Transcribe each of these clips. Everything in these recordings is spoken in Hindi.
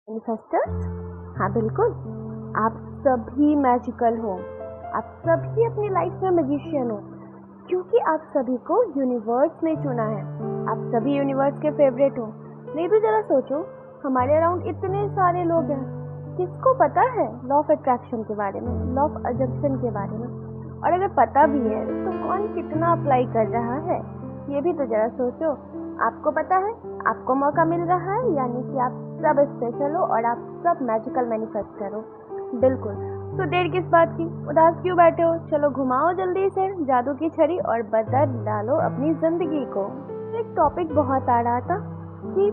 मैनिफेस्टर्स, हाँ बिल्कुल, आप सभी मैजिकल हो। आप सभी अपनी लाइफ में मैजिशियन हो, क्योंकि आप सभी को यूनिवर्स ने चुना है। आप सभी यूनिवर्स के फेवरेट हो। नहीं तो जरा सोचो, हमारे अराउंड इतने सारे लोग हैं, किसको पता है लॉ ऑफ अट्रैक्शन के बारे में, लॉ ऑफ अजम्पशन के बारे में? और अगर पता भी है तो कौन कितना अप्लाई कर रहा है, ये भी तो जरा सोचो। आपको पता है, आपको मौका मिल रहा है, यानी कि आप सब स्पेशल हो और आप सब मैजिकल मैनिफेस्टर हो। बिल्कुल, तो देर किस बात की, उदास क्यों बैठे हो? चलो घुमाओ जल्दी से जादू की छड़ी और बदल डालो अपनी जिंदगी को। एक टॉपिक बहुत आ रहा था कि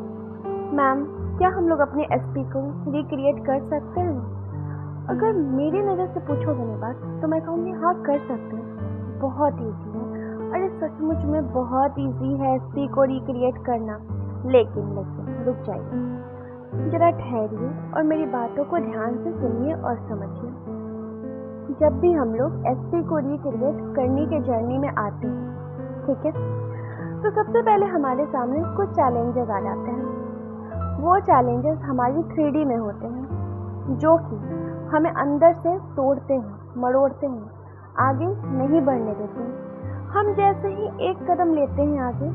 मैम, क्या हम लोग अपने एसपी को रिक्रिएट कर सकते हैं? अगर मेरी नज़र से पूछोगे मेरी बात, तो मैं कहूँगी हाँ, कर सकते हैं। बहुत ईजी है, अरे सचमुच में बहुत ईजी है एसपी को रिक्रिएट करना। लेकिन रुक जाइए, जरा ठहरिए और मेरी बातों को ध्यान से सुनिए और समझिए। जब भी हम लोग एसपी को रिक्रिएट करने के जर्नी में आते हैं, ठीक है, तो सबसे पहले हमारे सामने कुछ चैलेंजेस आ जाते हैं। वो चैलेंजेस हमारी 3D में होते हैं, जो कि हमें अंदर से तोड़ते हैं, मरोड़ते हैं, आगे नहीं बढ़ने देते हैं। हम जैसे ही एक कदम लेते हैं आगे,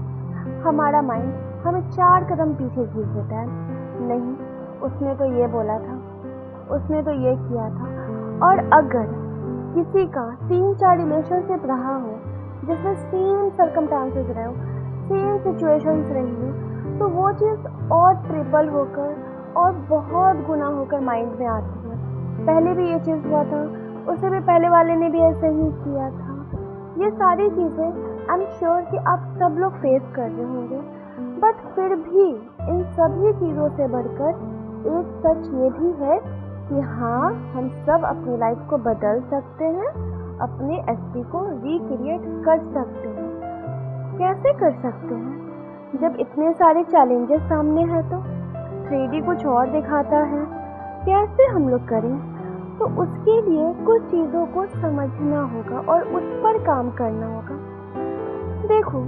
हमारा माइंड हमें 4 कदम पीछे खींच देता है। नहीं, उसने तो ये बोला था, उसने तो ये किया था। और अगर किसी का 3-4 रिलेशनशिप रहा हो, जिसमें सेम सर्कमस्टांसेस रहे हो, सेम सिचुएशंस रही हो, तो वो चीज़ और ट्रिपल होकर और बहुत गुना होकर माइंड में आती है। पहले भी ये चीज़ हुआ था, उससे भी पहले वाले ने भी ऐसे ही किया था। ये सारी चीज़ें आई एम श्योर कि आप सब लोग फेस कर रहे होंगे। बट फिर भी इन सभी चीज़ों से बढ़कर एक सच ये भी है कि हाँ, हम सब अपनी लाइफ को बदल सकते हैं, अपने एसपी को रिक्रिएट कर सकते हैं। कैसे कर सकते हैं? जब इतने सारे चैलेंजेस सामने हैं तो 3D कुछ और दिखाता है। कैसे हम लोग करें? तो उसके लिए कुछ चीज़ों को समझना होगा और उस पर काम करना होगा। देखो,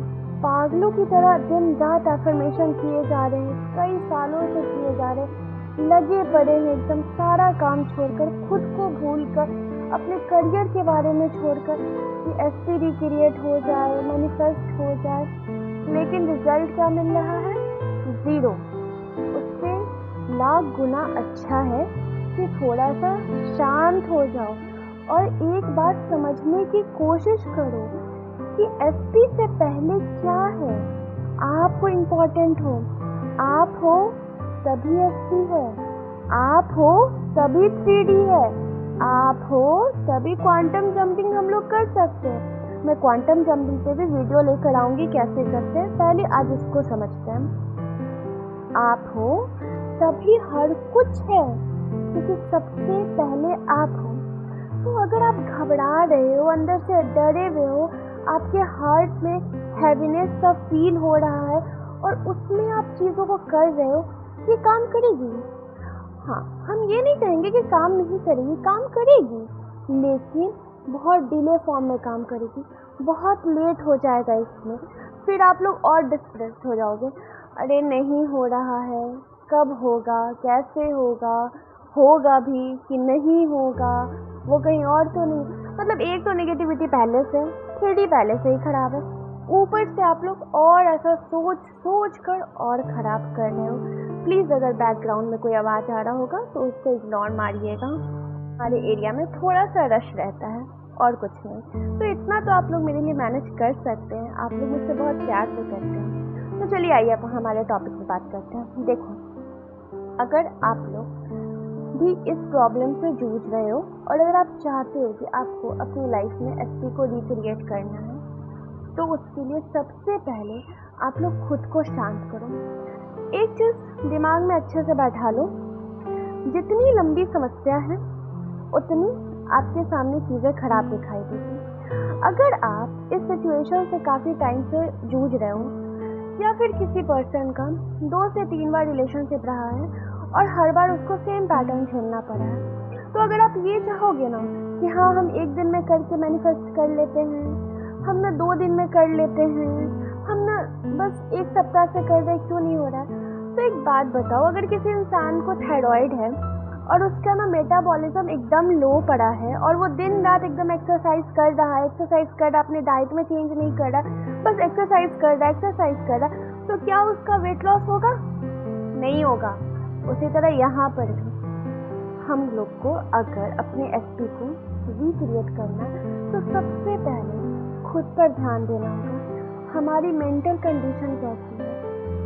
पागलों की तरह दिन रात एफर्मेशन किए जा रहे हैं, कई सालों से किए जा रहे हैं, लगे पड़े हैं एकदम सारा काम छोड़कर, खुद को भूलकर, अपने करियर के बारे में छोड़कर कि एसपी रिक्रिएट हो जाए, मैनिफेस्ट हो जाए। लेकिन रिजल्ट क्या मिल रहा है? 0। उससे लाख गुना अच्छा है कि थोड़ा सा शांत हो जाओ और एक बात समझने की कोशिश करो कि एसपी से पहले क्या है। आप हो इम्पोर्टेंट हो, आप हो तभी एसपी है, आप हो तभी 3D है, आप हो तभी क्वांटम जंपिंग हम लोग कर सकते हैं। मैं क्वांटम जंपिंग पे भी वीडियो लेकर आऊँगी कैसे करते हैं, पहले आज इसको समझते हैं। आप हो तभी हर कुछ है, क्योंकि सबसे पहले आप हो। तो अगर आप घबरा रहे हो, अंदर से डरे हुए हो, आपके हार्ट में हैवीनेस सा फील हो रहा है और उसमें आप चीज़ों को कर रहे हो, ये काम करेगी। हाँ, हम ये नहीं कहेंगे कि काम नहीं करेगी, काम करेगी, लेकिन बहुत डिले फॉर्म में काम करेगी, बहुत लेट हो जाएगा इसमें। फिर आप लोग और डिस्प्रेस हो जाओगे, अरे नहीं हो रहा है, कब होगा, कैसे होगा, होगा भी कि नहीं होगा, वो कहीं और तो नहीं। मतलब एक तो नेगेटिविटी पहले से, 3D पहले से ही खराब है, ऊपर से आप लोग और ऐसा सोच कर और ख़राब कर रहे हो। प्लीज़ अगर बैकग्राउंड में कोई आवाज़ आ रहा होगा तो उसको इग्नोर मारिएगा। हमारे एरिया में थोड़ा सा रश रहता है और कुछ नहीं, तो इतना तो आप लोग मेरे लिए मैनेज कर सकते हैं। आप लोग मुझसे बहुत प्यार से करते हैं। तो चलिए आइए अब हमारे टॉपिक पे बात करते हैं। देखो, अगर आप लोग भी इस प्रॉब्लम से जूझ रहे हो और अगर आप चाहते हो कि आपको अपनी लाइफ में एसपी को रिक्रिएट करना है, तो उसके लिए सबसे पहले आप लोग खुद को शांत करो। एक चीज़ दिमाग में अच्छे से बैठा लो, जितनी लंबी समस्या है उतनी आपके सामने चीज़ें खराब दिखाई देगी। अगर आप इस सिचुएशन से काफ़ी टाइम से जूझ रहे हो या फिर किसी पर्सन का 2 से 3 बार रिलेशनशिप रहा है और हर बार उसको सेम पैटर्न झेलना पड़ा है, तो अगर आप ये चाहोगे ना कि हाँ, हम एक दिन में करके मैनिफेस्ट कर लेते हैं, हम ना 2 दिन में कर लेते हैं, हम ना बस 1 सप्ताह से कर रहे, क्यों नहीं हो रहा है, तो एक बात बताओ, अगर किसी इंसान को थायराइड है और उसका ना मेटाबॉलिज्म एकदम लो पड़ा है और वो दिन रात एकदम एक्सरसाइज कर रहा है, अपने डाइट में चेंज नहीं कर रहा, बस एक्सरसाइज कर रहा है, तो क्या उसका वेट लॉस होगा? नहीं होगा। उसी तरह यहाँ पर भी हम लोग को अगर अपने एसपी को रिक्रिएट करना है तो सबसे पहले खुद पर ध्यान देना होगा। हमारी मेंटल कंडीशन कैसी है,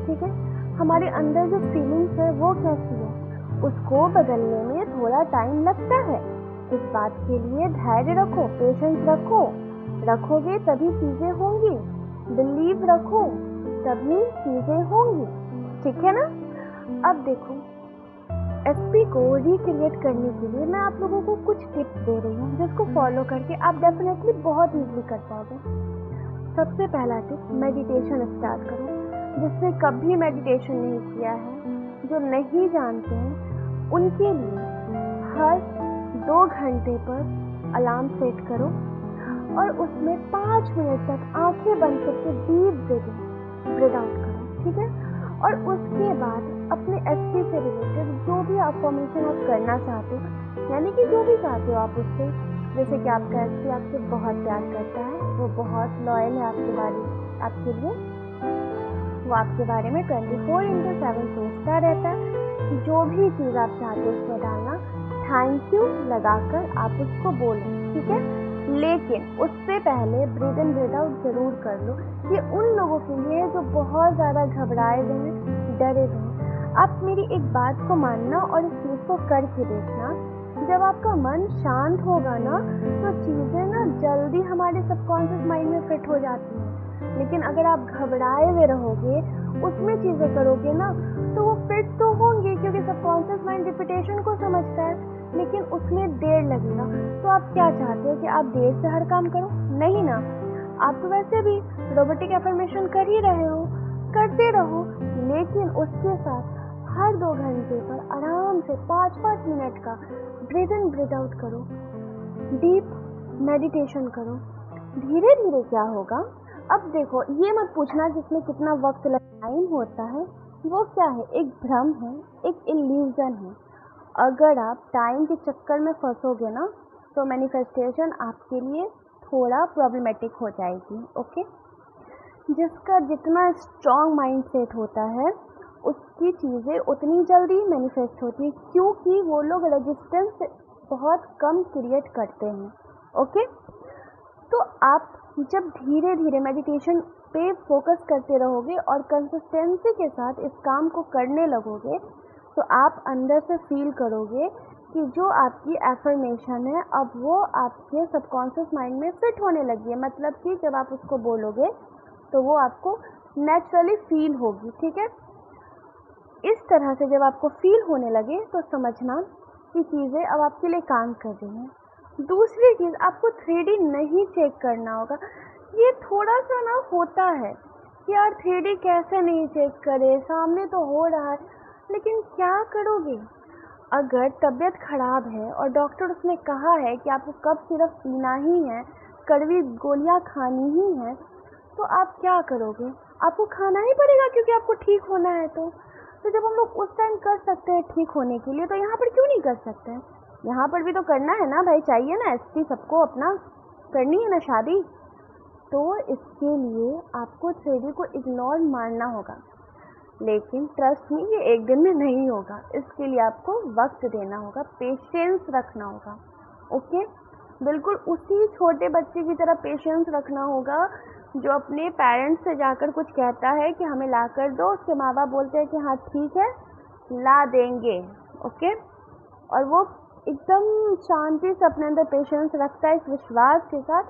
ठीक है, हमारे अंदर जो फीलिंग्स है वो कैसी है, उसको बदलने में थोड़ा टाइम लगता है। इस बात के लिए धैर्य रखो, पेशेंस रखोगे तभी चीजें होंगी, बिलीव रखो तभी चीजें होंगी, ठीक है ना। अब देखो, एसपी को रिक्रिएट करने के लिए मैं आप लोगों को कुछ टिप्स दे रही हूँ जिसको फॉलो करके आप डेफिनेटली बहुत ईजिली कर पाओगे। सबसे पहला टिप, मेडिटेशन स्टार्ट करो। जिसने कभी मेडिटेशन नहीं किया है, जो नहीं जानते हैं, उनके लिए हर 2 घंटे पर अलार्म सेट करो और उसमें 5 मिनट तक आंखें बंद करके डीप ब्रीथ आउट करो, ठीक है। और उसके बाद अपने एसपी से रिलेटेड जो भी अफर्मेशन आप करना चाहते हो, यानी कि जो भी चाहते हो आप उससे, जैसे कि आपका एसपी आपसे बहुत प्यार करता है, वो बहुत लॉयल है आपके लिए, वो आपके बारे में 24/7 सोचता रहता है। जो भी चीज़ आप चाहते हो उसमें डालना, थैंक यू लगाकर आप उसको बोलो, ठीक है। लेकिन उससे पहले ब्रीथ इन ब्रीथ आउट जरूर कर लो। ये उन लोगों के लिए है जो बहुत ज़्यादा घबराए हुए हैं, डरे हुए हैं। आप मेरी एक बात को मानना और इस चीज़ को करके देखना। जब आपका मन शांत होगा ना, तो चीज़ें ना जल्दी हमारे सबकॉन्शियस माइंड में फिट हो जाती हैं। लेकिन अगर आप घबराए हुए रहोगे, उसमें चीज़ें करोगे ना, तो वो फिट तो होंगी क्योंकि सबकॉन्शियस माइंड रिपीटेशन को समझता है, लेकिन उसमें देर लगेगा। तो आप क्या चाहते हो कि आप देर से हर काम करो? नहीं ना, आप तो वैसे भी रोबोटिक एफर्मेशन कर ही रहे हो, करते रहो, लेकिन उसके साथ हर 2 घंटे पर आराम से 5-5 मिनट का ब्रीथ इन ब्रीथ आउट करो, डीप मेडिटेशन करो। धीरे धीरे क्या होगा, अब देखो, ये मत पूछना जिसमें कितना वक्त टाइम होता है, वो क्या है, एक भ्रम है, एक इल्यूजन है। अगर आप टाइम के चक्कर में फंसोगे ना, तो मैनिफेस्टेशन आपके लिए थोड़ा प्रॉब्लमेटिक हो जाएगी, ओके। जिसका जितना स्ट्रॉन्ग माइंड सेट होता है, उसकी चीज़ें उतनी जल्दी मैनिफेस्ट होती है, क्योंकि वो लोग रेजिस्टेंस बहुत कम क्रिएट करते हैं, ओके। तो आप जब धीरे धीरे मेडिटेशन पे फोकस करते रहोगे और कंसिस्टेंसी के साथ इस काम को करने लगोगे, तो आप अंदर से फील करोगे कि जो आपकी एफर्मेशन है अब वो आपके सबकॉन्शियस माइंड में फिट होने लगी है। मतलब कि जब आप उसको बोलोगे तो वो आपको नेचुरली फील होगी, ठीक है। इस तरह से जब आपको फील होने लगे तो समझना कि चीज़ें अब आपके लिए काम कर रही हैं। दूसरी चीज़, आपको 3D नहीं चेक करना होगा। ये थोड़ा सा ना होता है कि यार 3D कैसे नहीं चेक करे, सामने तो हो रहा है, लेकिन क्या करोगे? अगर तबीयत खराब है और डॉक्टर उसने कहा है कि आपको कब सिर्फ पीना ही है, कड़वी गोलियां खानी ही है, तो आप क्या करोगे? आपको खाना ही पड़ेगा क्योंकि आपको ठीक होना है। तो जब हम लोग उस टाइम कर सकते हैं ठीक होने के लिए, तो यहाँ पर क्यों नहीं कर सकते हैं? यहाँ पर भी तो करना है ना भाई, चाहिए ना एसपी, सबको अपना करनी है ना शादी। तो इसके लिए आपको 3D को इग्नोर मारना होगा, लेकिन ट्रस्ट मी, ये एक दिन में नहीं होगा। इसके लिए आपको वक्त देना होगा, पेशेंस रखना होगा, ओके। बिल्कुल उसी छोटे बच्चे की तरह पेशेंस रखना होगा जो अपने पेरेंट्स से जाकर कुछ कहता है कि हमें ला कर दो, उसके माँ बाप बोलते हैं कि हाँ ठीक है ला देंगे, ओके। और वो एकदम शांति से अपने अंदर पेशेंस रखता है, इस विश्वास के साथ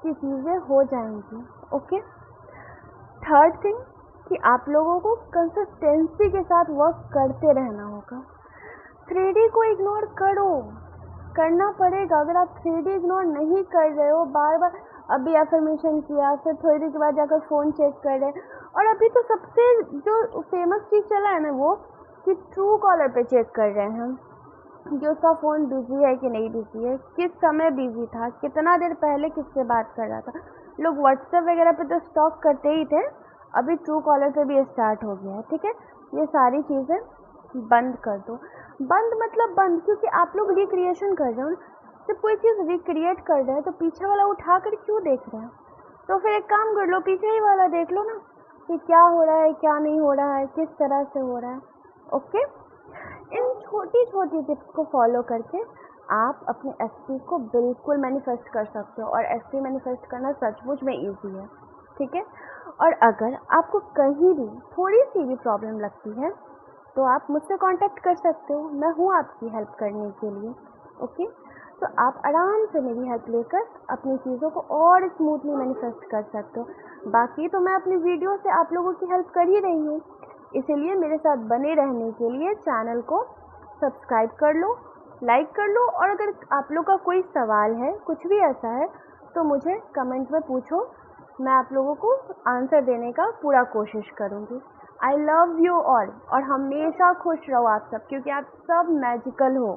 कि चीज़ें हो जाएंगी, ओके। थर्ड थिंग कि आप लोगों को कंसिस्टेंसी के साथ वर्क करते रहना होगा। 3D को इग्नोर करो, करना पड़ेगा। अगर आप 3D इग्नोर नहीं कर रहे हो, बार बार अभी एफर्मेशन किया, फिर थोड़ी देर के बाद जाकर फ़ोन चेक कर रहे हैं, और अभी तो सबसे जो फेमस चीज़ चला है ना वो कि ट्रू कॉलर पे चेक कर रहे हैं हम कि उसका फ़ोन बिजी है कि नहीं बिजी है, किस समय बिजी था, कितना देर पहले किससे बात कर रहा था। लोग व्हाट्सएप वगैरह पे तो स्टॉक करते ही थे, अभी ट्रू कॉलर पे भी स्टार्ट हो गया है, ठीक है। ये सारी चीज़ें बंद कर दो। बंद मतलब बंद, क्योंकि आप लोग रिक्रिएशन कर रहे हो। जब कोई चीज़ रिक्रिएट कर रहे हैं तो पीछे वाला उठा कर क्यों देख रहे हैं? तो फिर एक काम कर लो, पीछे ही वाला देख लो ना कि क्या हो रहा है, क्या नहीं हो रहा है, किस तरह से हो रहा है। ओके, इन छोटी छोटी टिप्स को फॉलो करके आप अपने एसपी को बिल्कुल मैनिफेस्ट कर सकते हो, और एसपी मैनिफेस्ट करना सचमुच में ईजी है। ठीक है, और अगर आपको कहीं भी थोड़ी सी भी प्रॉब्लम लगती है तो आप मुझसे कांटेक्ट कर सकते हो, मैं हूँ आपकी हेल्प करने के लिए। ओके, तो आप आराम से मेरी हेल्प लेकर अपनी चीज़ों को और स्मूथली मैनिफेस्ट कर सकते हो। बाकी तो मैं अपनी वीडियो से आप लोगों की हेल्प कर ही रही हूँ, इसीलिए मेरे साथ बने रहने के लिए चैनल को सब्सक्राइब कर लो, लाइक कर लो, और अगर आप लोग का कोई सवाल है, कुछ भी ऐसा है, तो मुझे कमेंट में पूछो, मैं आप लोगों को आंसर देने का पूरा कोशिश करूँगी। आई लव यू ऑल, और हमेशा खुश रहो आप सब, क्योंकि आप सब मैजिकल हो।